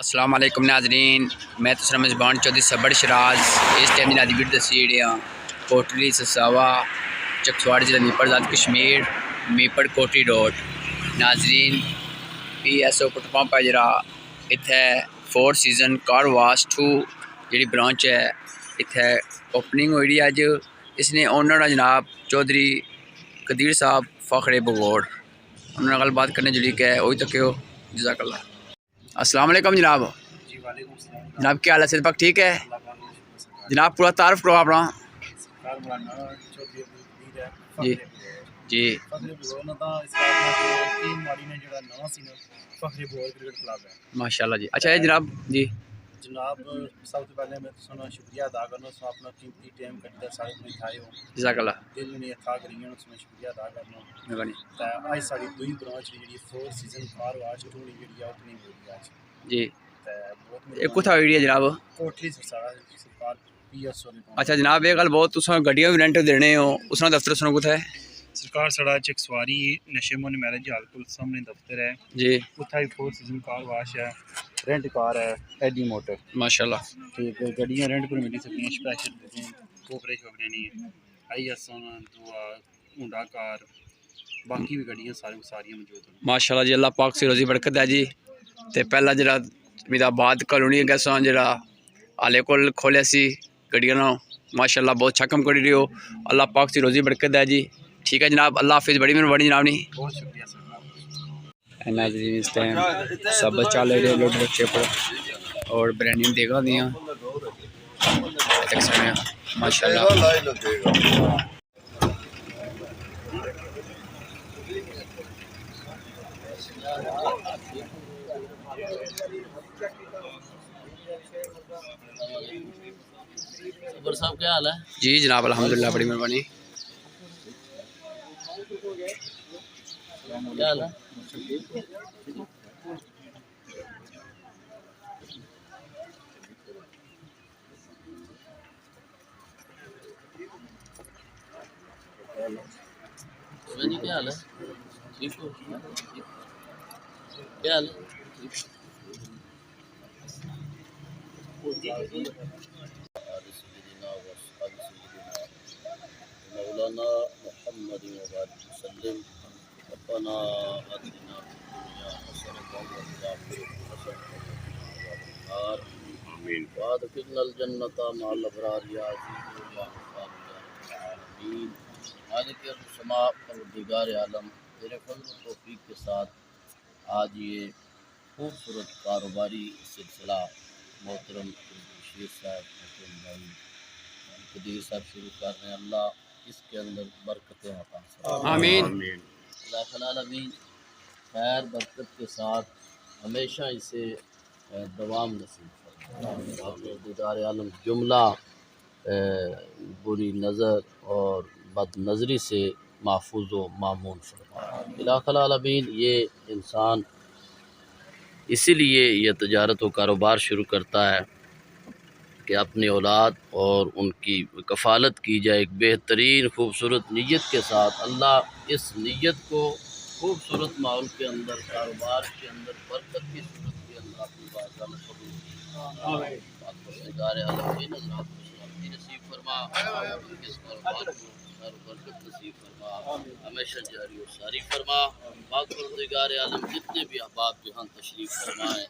السلام علیکم ناظرین، میں تو میزبان چودھری صبر شراز اس ٹائم جناب ویڈیو دسی کوٹلی سساوا چکسواڑ ضلع میپر ذات کشمیر میپر کوٹلی روڈ ناظرین P S O petrol pump ہے جڑا اتنے 4 سیزن کار واش 2 جڑی برانچ ہے اتنے اوپننگ ہوئی اج اس نے اونر جناب چودھری قدیر صاحب فخر بگوڑ انہوں نے گل بات کرنے جڑی کہ وہی تک ہو جزاک اللہ۔ السلام علیکم جناب۔ جی وعلیکم السلام جناب کیا حال ہے؟ صحت پاک ٹھیک ہے جناب؟ پورا تعارف کرو اپنا۔ جی جی ماشاء اللہ جی۔ اچھا جناب جی جناب سب تو پہلے میں تساں شکریہ ادا کرنا سو اپنا قیمتی ٹائم کٹتا سارے کو تھائے ہو جزاک اللہ دل نہیں تھا کریاں اس میں شکریہ ادا کرنا مہربانی تے اج ساری دوئی برانچ جڑی 4 سیزن کار واش ٹونی جڑی اوپننگ ہوئی اج جی۔ تے بہت یہ کتھا ہوئی ہے جناب؟ کوٹلی سرسارا سرکار پی ایس او نے اچھا جناب یہ گل بہت تساں گڈیاں بھی رینٹ دینے ہو اس نے دفتر سنو کتھا ہے؟ سرکار سڑا چکسواری نشیمون میرج ہال کو سامنے دفتر ہے جی اتھا ہی 4 سیزن کار واش ہے رینٹ کار ہے ایڈی موٹر ماشاء اللہ ٹھیک ہے گڈیاں رینٹ پر ملی سکتی ہیں اسپیشل کوپرے شوپرے نہیں آئی ایس دعا ہونڈا کار باقی بھی گڈیاں ساری موجود ہیں ماشاء اللہ جی۔ اللہ پاک سے روزی برکت ہے جی۔ تے پہلا جڑا میرا بات کالونی گیساں جڑا آلے کول کھولیا سی گڈیاں نو ماشاء اللہ بہت اچھا کم کری رہی ہو، اللہ پاک سے روزی برکت ہے جی۔ ٹھیک ہے جناب، اللہ حافظ، بڑی مہربانی جناب نی۔ بہت شکریہ سر ناظرین اس ٹائم سب چل رہے لوڈ بچے پر اور بریانی دیکھا دیا ماشاء اللہ۔ صبر صاحب کیا حال ہے؟ جی جناب الحمدللہ، بڑی مہربانی۔ کیا حال ہے؟ جی کیا حال ہے؟ ٹھیک ہو؟ کیا حال ہے؟ مولانا محمد وسلم ربنا آتنا في الدنيا حسنة وفي الآخرة حسنة آمين وادخلنا الجنة مع الأبرار يا عزيز يا غفار يا آمين مالک السماء پروردگار عالم تیرے فضل و توفیق کے ساتھ آج یہ خوبصورت کاروباری سلسلہ محترم شیر صاحب محترم بھائی قدیر صاحب شروع کر رہے ہیں، اللہ اس کے اندر برکتیں عطا فرمائے آمین۔ اللہ العالمین خیر برکت کے ساتھ ہمیشہ اسے دوام نصیب فرمائے۔ پروردگار عالم جملہ بری نظر اور بد نظری سے محفوظ و معمون فرمائے۔ الہ العالمین یہ انسان اسی لیے یہ تجارت و کاروبار شروع کرتا ہے کہ اپنی اولاد اور ان کی کفالت کی جائے ایک بہترین خوبصورت نیت کے ساتھ۔ اللہ اس نیت کو خوبصورت ماحول کے اندر کاروبار کے اندر برکت کی صورت کے اندر اپنی بارگاہ میں قبول کیجیے۔ پروردگار عالمین حضرات کو سلامتی نصیب فرما، اس کاروبار کو خیر و برکت نصیب فرما، ہمیشہ جاری و ساری فرما۔ پاک پروردگار عالم جتنے بھی احباب جہاں تشریف فرمائے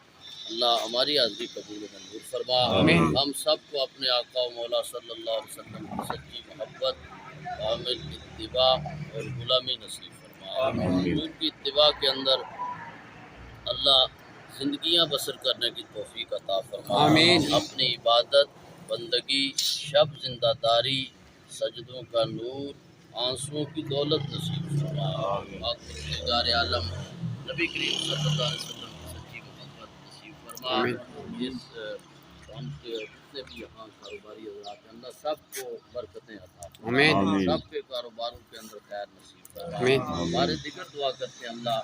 اللہ ہماری حاضری قبول و منظور فرما۔ ہم سب کو اپنے آقا و مولا صلی اللہ علیہ وسلم کی سچی محبت کامل اتباع اور غلامی نصیب فرما۔ ان کی اتباع کے اندر اللہ زندگیاں بسر کرنے کی توفیق عطا فرما۔ اپنی عبادت بندگی شب زندہ داری سجدوں کا نور آنسوؤں کی دولت نصیب فرما۔ پاک پروردگار عالم نبی کریم صلی اللہ علیہ وسلم کی سچی محبت نصیب فرما۔ اس ہم کے جتنے بھی یہاں کاروباری حضرات ہیں اللہ سب کو برکتیں عطا فرما، سب کے کاروباروں کے اندر خیر نصیب فرما۔ ہمارے دیگر دعا کرتے ہیں اللہ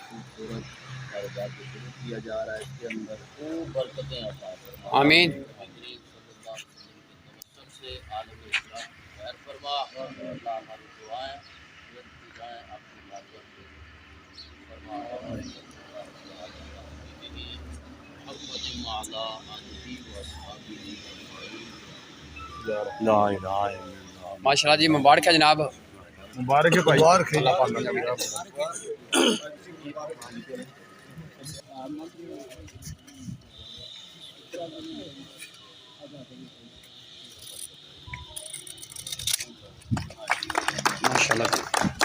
خوبصورت کاروبار کو شروع کیا جا رہا ہے اس کے اندر خوب برکتیں عطا فرما۔ آمین۔ کریم صلی اللہ علیہ وسلم کے توسل سے عالم اسلام کو خیر فرما۔ اللہ ہماری دعائیں التجائیں آپ کی بارگاہ میں فرما۔ محمد وعلى آله وأصحابه أجمعين. لا الہ الا اللہ. ماشاء اللہ جی، مبارک ہے جناب. مبارک ہے بھائی. مبارک ماشاء اللہ.